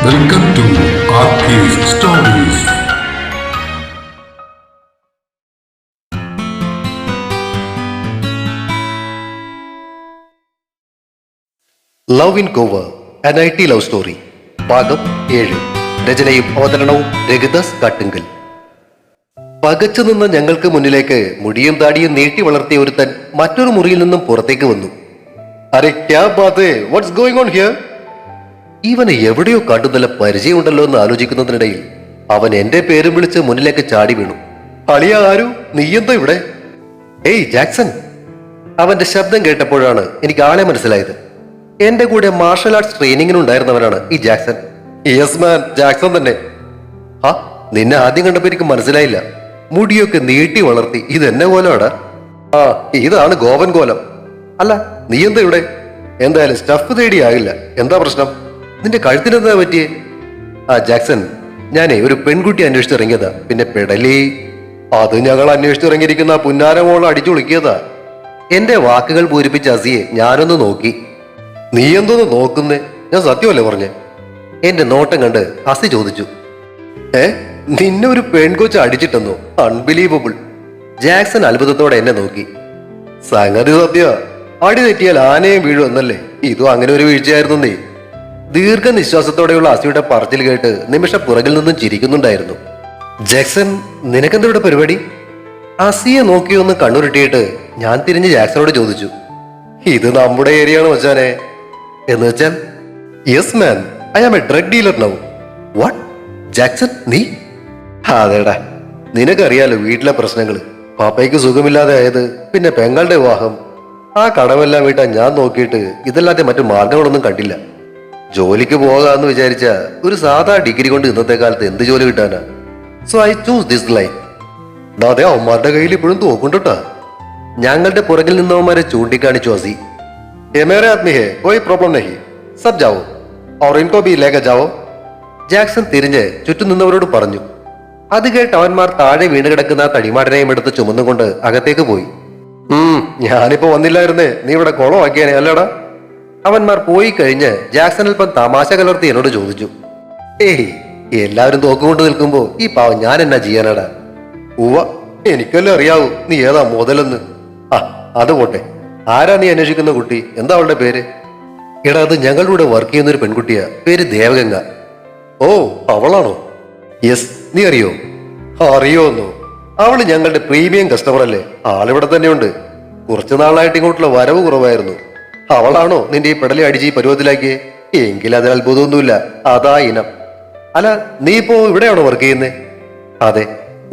Welcome to RK's Stories. Love in Goa an I T love story ഭാഗം 7. രചനയും അവതരണവും രഘുദാസ് കാട്ടുങ്കൽ. പകച്ചു നിന്ന ഞങ്ങൾക്ക് മുന്നിലേക്ക് മുടിയും താടിയും നീട്ടി വളർത്തിയ ഒരുത്തൻ മറ്റൊരു മുറിയിൽ നിന്നും പുറത്തേക്ക് വന്നു. അരെ ക്യാ Baat high, what's going on here? ഇവനെ എവിടെയോ കണ്ടു നല്ല പരിചയമുണ്ടല്ലോ എന്ന് ആലോചിക്കുന്നതിനിടയിൽ അവൻ എന്റെ പേരും വിളിച്ച് മുന്നിലേക്ക് ചാടി വീണു. അളിയ ആരു, നീയെന്താ ഇവിടെ? ഏയ് ജാക്സൺ. അവന്റെ ശബ്ദം കേട്ടപ്പോഴാണ് എനിക്ക് ആളെ മനസ്സിലായത്. എന്റെ കൂടെ മാർഷൽ ആർട്സ് ട്രെയിനിങ്ങിനുണ്ടായിരുന്നവനാണ് ഈ ജാക്സൺ. യെസ് മാൻ, ജാക്സൺ തന്നെ. ആ, നിന്നെ ആദ്യം കണ്ടപ്പോ എനിക്ക് മനസ്സിലായില്ല. മുടിയൊക്കെ നീട്ടി വളർത്തി ഇതെന്നെ കോലമാടാ. ആ, ഇതാണ് ഗോവൻ കോലം. അല്ല, നീ എന്താ ഇവിടെ? എന്തായാലും സ്റ്റഫ് തേടിയാകില്ല. എന്താ പ്രശ്നം? നിന്റെ കഴുത്തിനെന്താ പറ്റിയേ? ആ ജാക്സൺ, ഞാനേ ഒരു പെൺകുട്ടി അന്വേഷിച്ചിറങ്ങിയതാ. പിന്നെ പെടലി അത് ഞങ്ങൾ അന്വേഷിച്ചിറങ്ങിയിരിക്കുന്ന പുന്നാരമോളം അടിച്ചു വിളിക്കിയതാ. എന്റെ വാക്കുകൾ പൂരിപ്പിച്ച അസിയെ ഞാനൊന്ന് നോക്കി. നീ എന്തോന്ന് നോക്കുന്നേ? ഞാൻ സത്യമല്ലേ പറഞ്ഞേ? എന്റെ നോട്ടം കണ്ട് അസി ചോദിച്ചു. നിന്നെ ഒരു പെൺകൊച്ച് അടിച്ചിട്ടെന്നോ? അൺബിലീവബിൾ. ജാക്സൺ അത്ഭുതത്തോടെ എന്നെ നോക്കി. സംഗതി സത്യ, അടി തെറ്റിയാൽ ആനയും വീഴും എന്നല്ലേ? ഇതും അങ്ങനെ ഒരു വീഴ്ചയായിരുന്നു. നീ ദീർഘനിശ്വാസത്തോടെയുള്ള അസിയുടെ പറച്ചിൽ കേട്ട് നിമിഷം പുറകിൽ നിന്നും ചിരിക്കുന്നുണ്ടായിരുന്നു. ജാക്സൺ, നിനക്കെന്താ ഇവിടെ പരിപാടി? അസിയെ നോക്കിയൊന്ന് കണ്ണുരുട്ടിയിട്ട് ഞാൻ തിരിഞ്ഞ് ജാക്സണോട് ചോദിച്ചു. ഇത് നമ്മുടെ ഏരിയയാണ് മച്ചാനെ. എന്ന് വെച്ചാൽ? Yes man, I am a drug dealer now. What? Jackson, നീ? അതേടാ, നിനക്കറിയാലോ വീട്ടിലെ പ്രശ്നങ്ങള്. പാപ്പയ്ക്ക് സുഖമില്ലാതെ ആയത്, പിന്നെ പെങ്ങളുടെ വിവാഹം. ആ കടമെല്ലാം വീട്ടാൻ ഞാൻ നോക്കിയിട്ട് ഇതല്ലാതെ മറ്റു മാർഗങ്ങളൊന്നും കണ്ടില്ല. ജോലിക്ക് പോകാന്ന് വിചാരിച്ച ഒരു സാധാ ഡിഗ്രി കൊണ്ട് ഇന്നത്തെ കാലത്ത് എന്ത് ജോലി കിട്ടാനാ? So I choose this life. അതെ, അവന്മാരുടെ കയ്യിൽ ഇപ്പോഴും തോക്കുണ്ടോട്ടാ. ഞങ്ങളുടെ പുറകിൽ നിന്നവന്മാരെ ചൂണ്ടിക്കാണിച്ചു അസി. മേരെ ആദ്മി ഹേ, കോയി പ്രോബ്ലം നഹി, സബ് ജാവോ ഔർ ഇൻകോ ഭി ലേക ജാവോ. ജാക്സൺ തിരിഞ്ഞ് ചുറ്റും നിന്നവരോട് പറഞ്ഞു. അത് കേട്ട് അവന്മാർ താഴെ വീണ് കിടക്കുന്ന തടിമാടനെയും എടുത്ത് ചുമന്നുകൊണ്ട് അകത്തേക്ക് പോയി. ഞാനിപ്പോ വന്നില്ലായിരുന്നേ, നീ ഇവിടെ കുളമാക്കിയാനേ അല്ലടാ. അവന്മാർ പോയി കഴിഞ്ഞ് ജാക്സൺ അല്പം തമാശ കലർത്തി എന്നോട് ചോദിച്ചു. ഏയ്, എല്ലാവരും തോക്കുകൊണ്ട് നിൽക്കുമ്പോ ഈ പാവം ഞാൻ എന്നാ ചെയ്യാനാടാ? ഉവ്വ, എനിക്കല്ലേ അറിയാവൂ നീ ഏതാ മുതലെന്ന്. ആ, അത് പോട്ടെ. ആരാ നീ അന്വേഷിക്കുന്ന കുട്ടി? എന്താ അവളുടെ പേര്? എടാ, അത് ഞങ്ങളുടെ കൂടെ വർക്ക് ചെയ്യുന്ന ഒരു പെൺകുട്ടിയാ. പേര് ദേവഗംഗ. ഓ, അവളാണോ? യെസ്. നീ അറിയോ? അറിയോന്നോ? അവള് ഞങ്ങളുടെ പ്രീമിയം കസ്റ്റമർ അല്ലേ. ആളിവിടെ തന്നെയുണ്ട്. കുറച്ചു നാളായിട്ട് ഇങ്ങോട്ടുള്ള വരവ് കുറവായിരുന്നു. അവളാണോ നിന്റെ ഈ പെടലി അടിച്ച് ഈ പരുവത്തിലാക്കിയേ? എങ്കിൽ അതിൽ അത്ഭുതമൊന്നുമില്ല. അതാ ഇനം. അല്ല, നീ ഇപ്പോ ഇവിടെയാണോ വർക്ക് ചെയ്യുന്നേ? അതെ,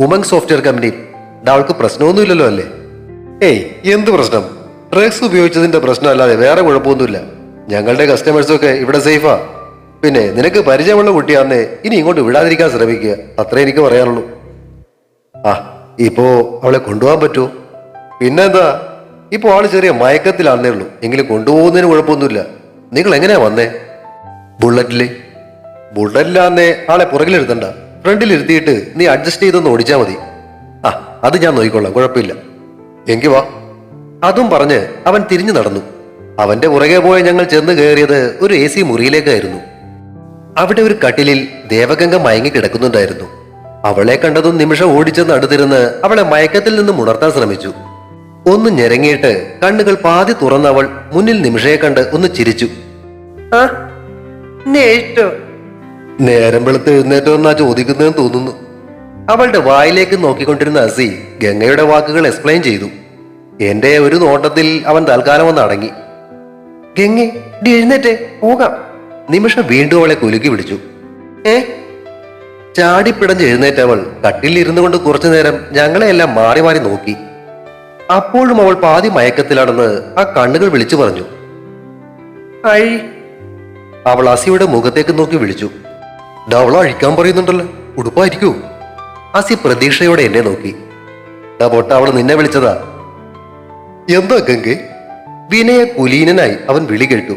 ഉമങ് സോഫ്റ്റ്വെയർ കമ്പനിയിൽ. അവൾക്ക് പ്രശ്നമൊന്നുമില്ലല്ലോ അല്ലേ? ഏയ്, എന്ത് പ്രശ്നം? ഡ്രഗ്സ് ഉപയോഗിച്ചതിന്റെ പ്രശ്നം അല്ലാതെ വേറെ കുഴപ്പമൊന്നുമില്ല. ഞങ്ങളുടെ കസ്റ്റമേഴ്സൊക്കെ ഇവിടെ സേഫാ. പിന്നെ നിനക്ക് പരിചയമുള്ള കുട്ടിയാന്നേ, ഇനി ഇങ്ങോട്ട് വിടാതിരിക്കാൻ ശ്രമിക്കുക. അത്രേ എനിക്ക് പറയാനുള്ളൂ. ആ, ഇപ്പോ അവളെ കൊണ്ടുപോകാൻ പറ്റുമോ? പിന്നെന്താ, ഇപ്പോ ആള് ചെറിയ മയക്കത്തിലാന്നേ ഉള്ളൂ. എങ്കിലും കൊണ്ടുപോകുന്നതിന് കുഴപ്പമൊന്നുമില്ല. നിങ്ങൾ എങ്ങനെയാ വന്നേ? ബുള്ളറ്റില്. ബുള്ളറ്റിലാന്നേ ആളെ പുറകിലിരുത്തണ്ട, ഫ്രണ്ടിലിരുത്തിയിട്ട് നീ അഡ്ജസ്റ്റ് ചെയ്തൊന്ന് ഓടിച്ചാൽ മതി. ആ, അത് ഞാൻ നോക്കിക്കൊള്ളാം, കുഴപ്പമില്ല. എങ്കി വാ. അതും പറഞ്ഞ് അവൻ തിരിഞ്ഞു നടന്നു. അവന്റെ പുറകെ പോയ ഞങ്ങൾ ചെന്ന് കയറിയത് ഒരു AC മുറിയിലേക്കായിരുന്നു. അവിടെ ഒരു കട്ടിലിൽ ദേവഗംഗ മയങ്ങി കിടക്കുന്നുണ്ടായിരുന്നു. അവളെ കണ്ടതും നിമിഷം ഓടിച്ചെന്ന് അടുത്തിരുന്ന് അവളെ മയക്കത്തിൽ നിന്നും ഉണർത്താൻ ശ്രമിച്ചു. ഒന്ന് ഞെരങ്ങിയിട്ട് കണ്ണുകൾ പാതി തുറന്ന അവൾ മുന്നിൽ നിമിഷയെ കണ്ട് ഒന്ന് ചിരിച്ചു. നേരം വെളുത്ത് എഴുന്നേറ്റോ എന്നാ ചോദിക്കുന്നതെന്ന് തോന്നുന്നു. അവളുടെ വായിലേക്ക് നോക്കിക്കൊണ്ടിരുന്ന അസി ഗംഗയുടെ വാക്കുകൾ എക്സ്പ്ലെയിൻ ചെയ്തു. എന്റെ ഒരു നോട്ടത്തിൽ അവൻ തൽക്കാലം ഒന്ന് അടങ്ങി. ഗംഗെ, എഴുന്നേറ്റേ, പോകാം. നിമിഷം വീണ്ടും അവളെ കുലുക്കി പിടിച്ചു. ചാടിപ്പിടഞ്ഞ് എഴുന്നേറ്റവൾ കട്ടിലിൽ ഇരുന്നു കൊണ്ട് കുറച്ചു നേരം ഞങ്ങളെയെല്ലാം മാറി മാറി നോക്കി. അപ്പോഴും അവൾ പാതി മയക്കത്തിലാണെന്ന് ആ കണ്ണുകൾ വിളിച്ചു പറഞ്ഞു. അവൾ അസിയുടെ മുഖത്തേക്ക് നോക്കി വിളിച്ചു. അവൾ അഴിക്കാൻ പറയുന്നുണ്ടല്ലോ, ഉടുപ്പായിരിക്കൂ? അസി പ്രതീക്ഷയോടെ എന്നെ നോക്കി. പൊട്ട, അവള് നിന്നെ വിളിച്ചതാ. എന്താ ഗംഗെ? വിനയ കുലീനനായി അവൻ വിളി കേട്ടു.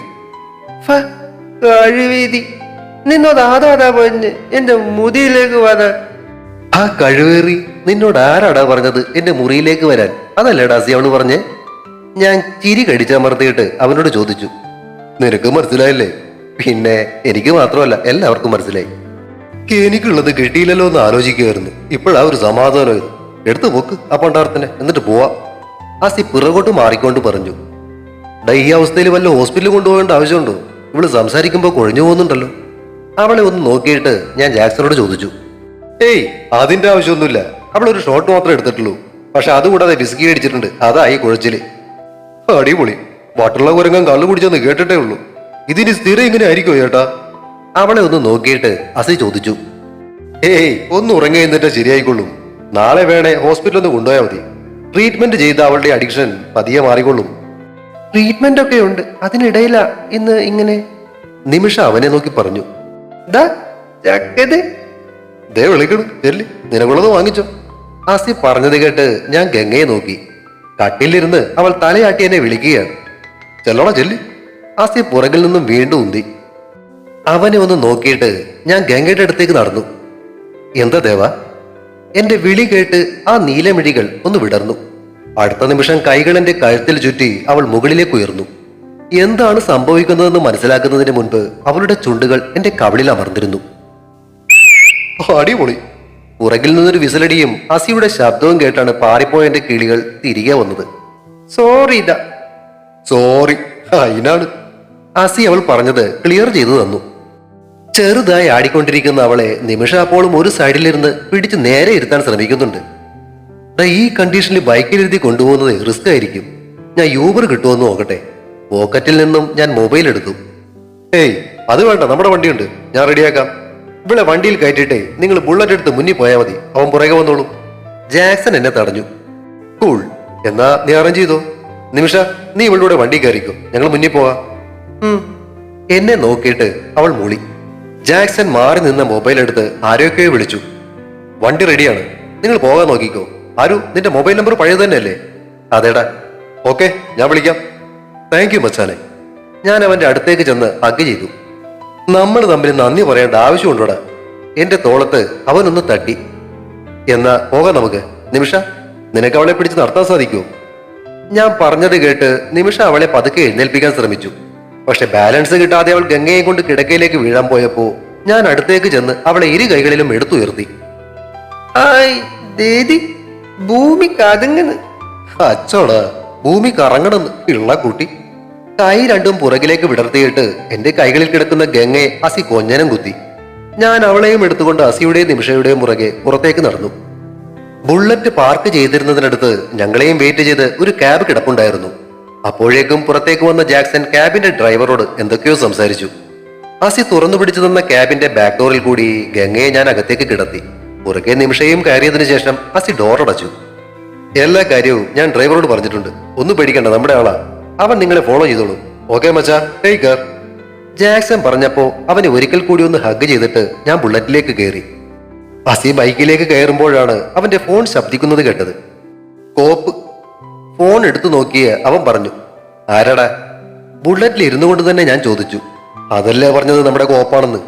നിന്നോട് ആരാടാ പറഞ്ഞ് എന്റെ മുതിയിലേക്ക് വരാൻ? ആ കഴിവേറി, നിന്നോട് ആരാടാ പറഞ്ഞത് എന്റെ മുറിയിലേക്ക് വരാൻ? അതല്ലേടാ അസി അവള് പറഞ്ഞേ. ഞാൻ ചിരി കടിച്ചമർത്തിയിട്ട് അവനോട് ചോദിച്ചു. നിനക്ക് മനസ്സിലായില്ലേ? പിന്നെ എനിക്ക് മാത്രമല്ല എല്ലാവർക്കും മനസ്സിലായി. എനിക്കുള്ളത് കിട്ടിയില്ലല്ലോ എന്ന് ആലോചിക്കുമായിരുന്നു. ഇപ്പോഴാ ഒരു സമാധാനം ഇത്. എടുത്തു പോക്ക് ആ പണ്ടാരത്തിനെ, എന്നിട്ട് പോവാ. ആസി പിറകോട്ട് മാറിക്കൊണ്ട് പറഞ്ഞു. ഈ അവസ്ഥയിൽ വല്ല ഹോസ്പിറ്റലിൽ കൊണ്ടുപോകേണ്ട ആവശ്യമുണ്ടോ? ഇവള് സംസാരിക്കുമ്പോൾ കുഴഞ്ഞു പോകുന്നുണ്ടല്ലോ. അവളെ ഒന്ന് നോക്കിയിട്ട് ഞാൻ ജാക്സണോട് ചോദിച്ചു. ഏയ്, അതിന്റെ ആവശ്യമൊന്നുമില്ല. അവളൊരു ഷോട്ട് മാത്രമേ എടുത്തിട്ടുള്ളൂ. പക്ഷെ അതുകൂടാതെ വിസ്കി അടിച്ചിട്ടുണ്ട്. അതായി കുഴച്ചില്. അടിപൊളി. വട്ടുള്ള കുരങ്ങൻ കള്ളു കുടിച്ചെന്ന് കേട്ടിട്ടേ ഉള്ളൂ. ഇതിന് സ്ഥിരം ഇങ്ങനെ ആയിരിക്കുമോ ചേട്ടാ? അവളെ ഒന്ന് നോക്കിയിട്ട് അസി ചോദിച്ചു. ഏയ്, ഒന്ന് ഉറങ്ങി എന്നിട്ട് ശരിയായിക്കൊള്ളും. നാളെ വേണേ ഹോസ്പിറ്റലിൽ ഒന്ന് കൊണ്ടുപോയാൽ മതി. ട്രീറ്റ്മെന്റ് ചെയ്ത അവളുടെ അഡിക്ഷൻ പതിയെ മാറിക്കൊള്ളും. ട്രീറ്റ്മെന്റ് ഒക്കെ ഉണ്ട്, അതിനിടയിലാ ഇന്ന് ഇങ്ങനെ. നിമിഷ അവനെ നോക്കി പറഞ്ഞു. ദാ ചക്കത്. ദേ വിളിക്കണം, ചെല്ലി നിനക്കുള്ളത് വാങ്ങിച്ചോ. ആസി പറഞ്ഞത് കേട്ട് ഞാൻ ഗംഗയെ നോക്കി. കട്ടിലിരുന്ന് അവൾ തലയാട്ടി എന്നെ വിളിക്കുകയാണ്. ചെല്ലണോ ചെല്ലി. ആസി പുറകിൽ നിന്നും വീണ്ടും ഉന്തി. അവനെ ഒന്ന് നോക്കിയിട്ട് ഞാൻ ഗംഗയുടെ അടുത്തേക്ക് നടന്നു. എന്താ ദേവ? എന്റെ വിളി കേട്ട് ആ നീലമിഴികൾ ഒന്ന് വിടർന്നു. അടുത്ത നിമിഷം കൈകൾ എന്റെ കഴുത്തിൽ ചുറ്റി അവൾ മുകളിലേക്ക് ഉയർന്നു. എന്താണ് സംഭവിക്കുന്നതെന്ന് മനസ്സിലാക്കുന്നതിന് മുൻപ് അവളുടെ ചുണ്ടുകൾ എന്റെ കവിളിൽ അമർന്നിരുന്നു. അടിപൊളി. പുറകിൽ നിന്നൊരു വിസലടിയും അസിയുടെ ശബ്ദവും കേട്ടാണ് പാറിപ്പോയ എന്റെ കിളികൾ തിരികെ വന്നത്. സോറി ഇതാ. സോറി, അതിനാണ്. അസി അവൾ പറഞ്ഞത് ക്ലിയർ ചെയ്തു തന്നു. ചെറുതായി ആടിക്കൊണ്ടിരിക്കുന്ന അവളെ നിമിഷ അപ്പോഴും ഒരു സൈഡിലിരുന്ന് പിടിച്ച് നേരെ ഇരുത്താൻ ശ്രമിക്കുന്നുണ്ട്. ഈ കണ്ടീഷനിൽ ബൈക്കിലിരുത്തി കൊണ്ടുപോകുന്നത് റിസ്ക് ആയിരിക്കും. ഞാൻ യൂബർ കിട്ടുമെന്ന് നോക്കട്ടെ. പോക്കറ്റിൽ നിന്നും ഞാൻ മൊബൈൽ എടുത്തു. ഏയ്, അത് വേണ്ട, നമ്മുടെ വണ്ടിയുണ്ട്, ഞാൻ റെഡിയാക്കാം. ഇവിടെ വണ്ടിയിൽ കയറ്റിട്ടേ നിങ്ങൾ ബുള്ളറ്റ് എടുത്ത് മുന്നിൽ പോയാൽ മതി. അവൻ പുറകെ വന്നോളൂ. ജാക്സൺ എന്നെ തടഞ്ഞു. കൂൾ, എന്നാ നീ അറേഞ്ച് ചെയ്തോ. നിമിഷ, നീ ഇവളുടെ വണ്ടി കയറിക്കോ, ഞങ്ങൾ മുന്നിൽ പോവാം. എന്നെ നോക്കിയിട്ട് അവൾ മൂളി. ജാക്സൺ മാറി നിന്ന മൊബൈൽ എടുത്ത് ആരെയൊക്കെയോ വിളിച്ചു. വണ്ടി റെഡിയാണ്, നിങ്ങൾ പോകാൻ നോക്കിക്കോ. ആരു, നിന്റെ മൊബൈൽ നമ്പർ പഴയത് തന്നെയല്ലേ? അതേടാ. ഓക്കെ, ഞാൻ വിളിക്കാം. താങ്ക് യു മച്ചാനെ. ഞാൻ അവന്റെ അടുത്തേക്ക് ചെന്ന് ഹഗ് ചെയ്തു. നമ്മൾ തമ്മിൽ നന്ദി പറയേണ്ട ആവശ്യമുണ്ടോടാ? എന്റെ തോളത്ത് അവനൊന്ന് തട്ടി. എന്നാ പോകാം നമുക്ക്. നിമിഷ, നിനക്ക് അവളെ പിടിച്ച് നടത്താൻ സാധിക്കുമോ? ഞാൻ പറഞ്ഞത് കേട്ട് നിമിഷ അവളെ പതുക്കെ എഴുന്നേൽപ്പിക്കാൻ ശ്രമിച്ചു. പക്ഷെ ബാലൻസ് കിട്ടാതെ അവൾ ഗംഗയെ കൊണ്ട് കിടക്കയിലേക്ക് വീഴാൻ പോയപ്പോ ഞാൻ അടുത്തേക്ക് ചെന്ന് അവളെ ഇരു കൈകളിലും എടുത്തുയർത്തി. ആയ് ദേദി, ഭൂമി കതങ്ങന്ന്. അച്ചോടാ, ഭൂമി കറങ്ങണമെന്ന് ഇള്ള കൂട്ടി. കൈ രണ്ടും പുറകിലേക്ക് വിടർത്തിയിട്ട് എന്റെ കൈകളിൽ കിടക്കുന്ന ഗംഗയെ അസി കൊഞ്ഞനം കുത്തി. ഞാൻ അവളെയും എടുത്തുകൊണ്ട് അസിയുടെയും നിമിഷയുടെയും പുറകെ പുറത്തേക്ക് നടന്നു. ബുള്ളറ്റ് പാർക്ക് ചെയ്തിരുന്നതിനടുത്ത് ഞങ്ങളെയും വെയിറ്റ് ചെയ്ത് ഒരു ക്യാബ് കിടപ്പുണ്ടായിരുന്നു. അപ്പോഴേക്കും പുറത്തേക്ക് വന്ന ജാക്സൺ ക്യാബിന്റെ ഡ്രൈവറോട് എന്തൊക്കെയോ സംസാരിച്ചു. അസി തുറന്നു പിടിച്ചു തന്ന ക്യാബിന്റെ ബാക്ക് ഡോറിൽ കൂടി ഗംഗയെ ഞാൻ അകത്തേക്ക് കിടത്തി. പുറകെ നിമിഷയും കയറിയതിനു ശേഷം അസി ഡോർ അടച്ചു. എല്ലാ കാര്യവും ഞാൻ ഡ്രൈവറോട് പറഞ്ഞിട്ടുണ്ട്. ഒന്നും പേടിക്കണ്ട, നമ്മുടെ ആളാ. അവൻ നിങ്ങളെ ഫോളോ ചെയ്തോളൂ. ഓക്കെ മച്ചാ, ടേക്ക് കെയർ. ജാക്സൺ പറഞ്ഞപ്പോ അവനെ ഒരിക്കൽ കൂടി ഒന്ന് ഹഗ് ചെയ്തിട്ട് ഞാൻ ബുള്ളറ്റിലേക്ക് കയറി. അസി ബൈക്കിലേക്ക് കയറുമ്പോഴാണ് അവന്റെ ഫോൺ ശബ്ദിക്കുന്നത് കേട്ടത്. കോപ്പ്. ഫോൺ എടുത്തു നോക്കിയ അവൻ പറഞ്ഞു, ആരാടാ? ബുള്ളറ്റിൽ ഇരുന്നു കൊണ്ട് തന്നെ ഞാൻ ചോദിച്ചു. അതല്ലേ പറഞ്ഞത് നമ്മുടെ കോപ്പാണെന്ന്.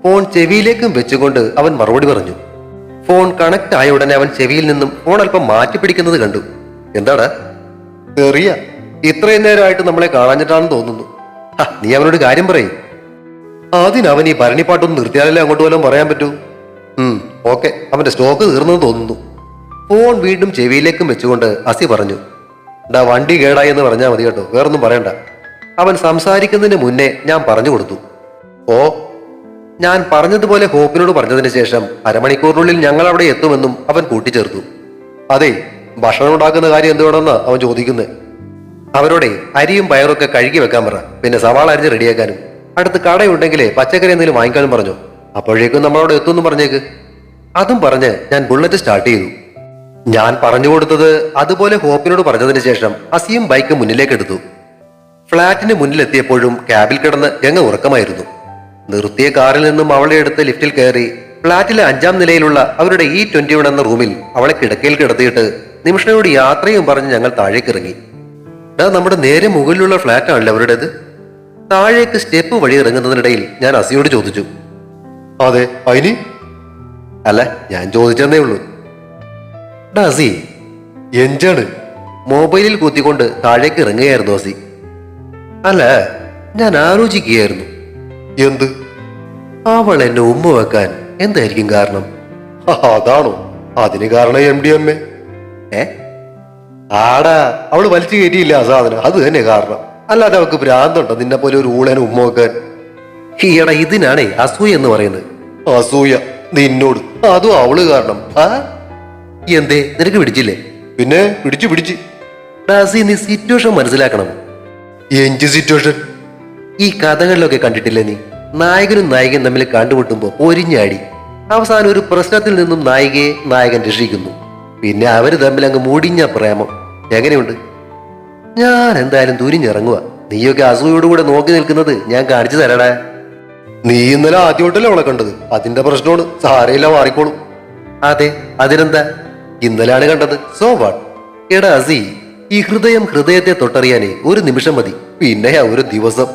ഫോൺ ചെവിയിലേക്കും വെച്ചുകൊണ്ട് അവൻ മറുപടി പറഞ്ഞു. ഫോൺ കണക്ട് ആയ ഉടനെ അവൻ ചെവിയിൽ നിന്നും ഫോൺ അല്പം മാറ്റിപ്പിടിക്കുന്നത് കണ്ടു. എന്താടാ? ചെറിയ, ഇത്രയും നേരമായിട്ട് നമ്മളെ കാണാഞ്ഞിട്ടാണെന്ന് തോന്നുന്നു. നീ അവനോട് കാര്യം പറയും. അതിനവൻ ഈ ഭരണിപ്പാട്ടൊന്നും നിർത്തിയാലല്ലേ അങ്ങോട്ട് വല്ലതും പറയാൻ പറ്റൂ. ഓക്കെ, അവന്റെ സ്റ്റോക്ക് തീർന്നെന്ന് തോന്നുന്നു. ഫോൺ വീണ്ടും ചെവിയിലേക്കും വെച്ചുകൊണ്ട് അസി പറഞ്ഞു, വണ്ടി കേടായി എന്ന് പറഞ്ഞാൽ മതി കേട്ടോ, വേറൊന്നും പറയണ്ട. അവൻ സംസാരിക്കുന്നതിന് മുന്നേ ഞാൻ പറഞ്ഞു കൊടുത്തു. ഓ, ഞാൻ പറഞ്ഞതുപോലെ ഹോപ്പിനോട് പറഞ്ഞതിന് ശേഷം അരമണിക്കൂറിനുള്ളിൽ ഞങ്ങൾ അവിടെ എത്തുമെന്നും അവൻ കൂട്ടിച്ചേർത്തു. അതെ, ഭക്ഷണം ഉണ്ടാക്കുന്ന കാര്യം എന്തുവേണമെന്നാ അവൻ ചോദിക്കുന്നത്. അവരോടെ അരിയും പയറൊക്കെ കഴുകി വെക്കാൻ പറ, പിന്നെ സവാള അരിഞ്ഞ് റെഡിയാക്കാനും. അടുത്ത് കടയുണ്ടെങ്കിലേ പച്ചക്കറി എന്തെങ്കിലും വാങ്ങിക്കാനും പറഞ്ഞു. അപ്പോഴേക്കും നമ്മളവിടെ എത്തുമെന്ന് പറഞ്ഞേക്ക്. അതും പറഞ്ഞ് ഞാൻ ബുള്ളറ്റ് സ്റ്റാർട്ട് ചെയ്തു. ഞാൻ പറഞ്ഞു കൊടുത്തത് അതുപോലെ ഹോപ്പിനോട് പറഞ്ഞതിന് ശേഷം അസിയും ബൈക്ക് മുന്നിലേക്ക് എടുത്തു. ഫ്ളാറ്റിന് മുന്നിലെത്തിയപ്പോഴും ക്യാബിൽ കിടന്ന് ഗംഗ ഉറക്കമായിരുന്നു. നിർത്തിയ കാറിൽ നിന്നും അവളെ എടുത്ത് ലിഫ്റ്റിൽ കയറി ഫ്ളാറ്റിലെ 5ാം നിലയിലുള്ള അവരുടെ E21 എന്ന റൂമിൽ അവളെ കിടക്കയിൽ കിടത്തിയിട്ട് നിമിഷയോട് യാത്രയും പറഞ്ഞ് ഞങ്ങൾ താഴേക്ക് ഇറങ്ങി. നമ്മുടെ നേരെ മുകളിലുള്ള ഫ്ളാറ്റാണല്ലോ അവരുടേത്. താഴേക്ക് സ്റ്റെപ്പ് വഴി ഇറങ്ങുന്നതിനിടയിൽ ഞാൻ അസിയോട് ചോദിച്ചു. അതെ, അതിന് അല്ല, ഞാൻ ചോദിച്ചെന്നേ ഉള്ളൂ. അസി എന്താണ്? മൊബൈലിൽ കുത്തിക്കൊണ്ട് താഴേക്ക് ഇറങ്ങുകയായിരുന്നു അസി. അല്ല, ഞാൻ ആലോചിക്കുകയായിരുന്നു. എന്ത്? അവൾ എന്നെ ഉമ്മ വെക്കാൻ എന്തായിരിക്കും കാരണം? അതാണോ അതിന് കാരണം MDMA? ആടാ, അവള് വലിച്ചു കയറ്റിയില്ല ആ സാധനം, അത് തന്നെ കാരണം. അല്ലാതെ അവൾക്ക് ഭ്രാന്തുണ്ടോ നിന്നെ പോലെ ഒരു ഊളനെ ഉമ്മ വെക്കാൻ? ഈടാ, ഇതിനാണേ അസൂയ എന്ന് പറയുന്നത്. അസൂയ നിന്നോട്? അതും അവള് കാരണം? എന്തേ, നിനക്ക് പിടിച്ചില്ലേ? പിന്നെ പിടിച്ചു. ഡാസി, നീ സിറ്റുവേഷൻ മനസ്സിലാക്കണം. എന്ത് സിറ്റുവേഷൻ? ഈ കഥകളിലൊക്കെ കണ്ടിട്ടില്ലേ നീ? നായകനും നായികയും തമ്മിൽ കണ്ടുമുട്ടുമ്പോ പൊരിഞ്ഞാടി അവസാനം ഒരു പ്രശ്നത്തിൽ നിന്നും നായികയെ നായകൻ രക്ഷിക്കുന്നു. പിന്നെ അവര് തമ്മിൽ അങ്ങ് മുടിഞ്ഞ പ്രേമം. എങ്ങനെയുണ്ട്? ഞാൻ എന്തായാലും തുരിഞ്ഞിറങ്ങുക. നീയൊക്കെ അസൂയോടുകൂടെ നോക്കി നിൽക്കുന്നത് ഞാൻ കാണിച്ചു തരടാ. നീ ഇന്നലെ ആദ്യമായിട്ടല്ലേ അവളെ കണ്ടത്, അതിന്റെ പ്രശ്നമാണ്. സാരയില്ല, മാറിക്കോളും. അതെ, അതിനെന്താ? ഇന്നലെയാണ് കണ്ടത്, സോ വാട്ട്? എടാ അസി, ഈ ഹൃദയത്തെ തൊട്ടറിയാനേ ഒരു നിമിഷം മതി, പിന്നെയാ ഒരു ദിവസം.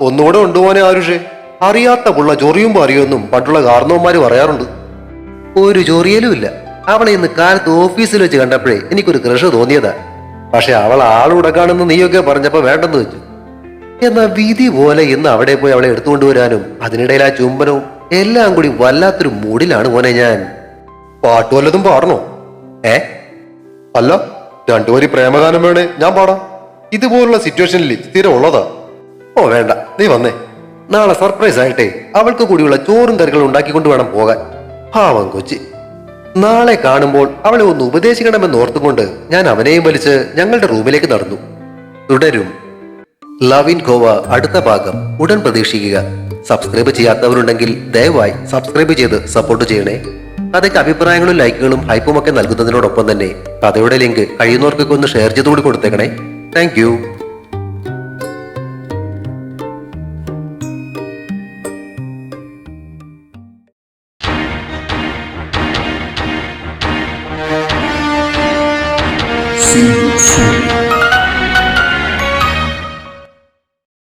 ഒന്നുകൂടെ കൊണ്ടുപോകാനേ ആരുഷേ. അറിയാത്ത പുള്ള ചൊറിയുമ്പോ അറിയുമെന്നും പണ്ടുള്ള കാരണവന്മാര് പറയാറുണ്ട്. ഒരു ചൊറിയലും ഇല്ല. അവളെ ഇന്ന് കാലത്ത് ഓഫീസിൽ വെച്ച് കണ്ടപ്പോഴേ എനിക്കൊരു ക്രഷ് തോന്നിയതാ. പക്ഷെ അവൾ ആളുടക്കാണെന്ന് നീയൊക്കെ പറഞ്ഞപ്പോ വേണ്ടെന്ന് വെച്ചു. എന്നാ വിധി പോലെ ഇന്ന് അവിടെ പോയി അവളെ എടുത്തുകൊണ്ടുവരാനും അതിനിടയിൽ ആ ചുംബനവും എല്ലാം കൂടി വല്ലാത്തൊരു മൂഡിലാണ് മോനെ ഞാൻ. പാട്ട് വല്ലതും പാടണോ? അല്ല, രണ്ടുപേരി പ്രേമഗാനം വേണേ ഞാൻ പാടാം. ഇതുപോലുള്ള സിറ്റുവേഷനിൽ സ്ഥിരം ഉള്ളതാ. ഓ വേണ്ട, നീ വന്നേ. നാളെ സർപ്രൈസ് ആയിട്ടേ അവൾക്ക് കൂടിയുള്ള ചോറും കറികളും ഉണ്ടാക്കിക്കൊണ്ട് വേണം പോകാൻ. പാവം കൊച്ചി. നാളെ കാണുമ്പോൾ അവളെ ഒന്ന് ഉപദേശിക്കണമെന്ന് ഓർത്തുകൊണ്ട് ഞാൻ അവനെയും വലിച്ച് ഞങ്ങളുടെ റൂമിലേക്ക് നടന്നു. തുടരും. ലവ് ഇൻ ഗോവ അടുത്ത ഭാഗം ഉടൻ പ്രതീക്ഷിക്കുക. സബ്സ്ക്രൈബ് ചെയ്യാത്തവരുണ്ടെങ്കിൽ ദയവായി സബ്സ്ക്രൈബ് ചെയ്ത് സപ്പോർട്ട് ചെയ്യണേ. കഥയ്ക്ക് അഭിപ്രായങ്ങളും ലൈക്കുകളും ഹൈപ്പും ഒക്കെ നൽകുന്നതിനോടൊപ്പം തന്നെ കഥയുടെ ലിങ്ക് കഴിയുന്നവർക്കൊക്കെ ഒന്ന് ഷെയർ ചെയ്തുകൂടി കൊടുത്തേക്കണേ. Thank you. See you soon.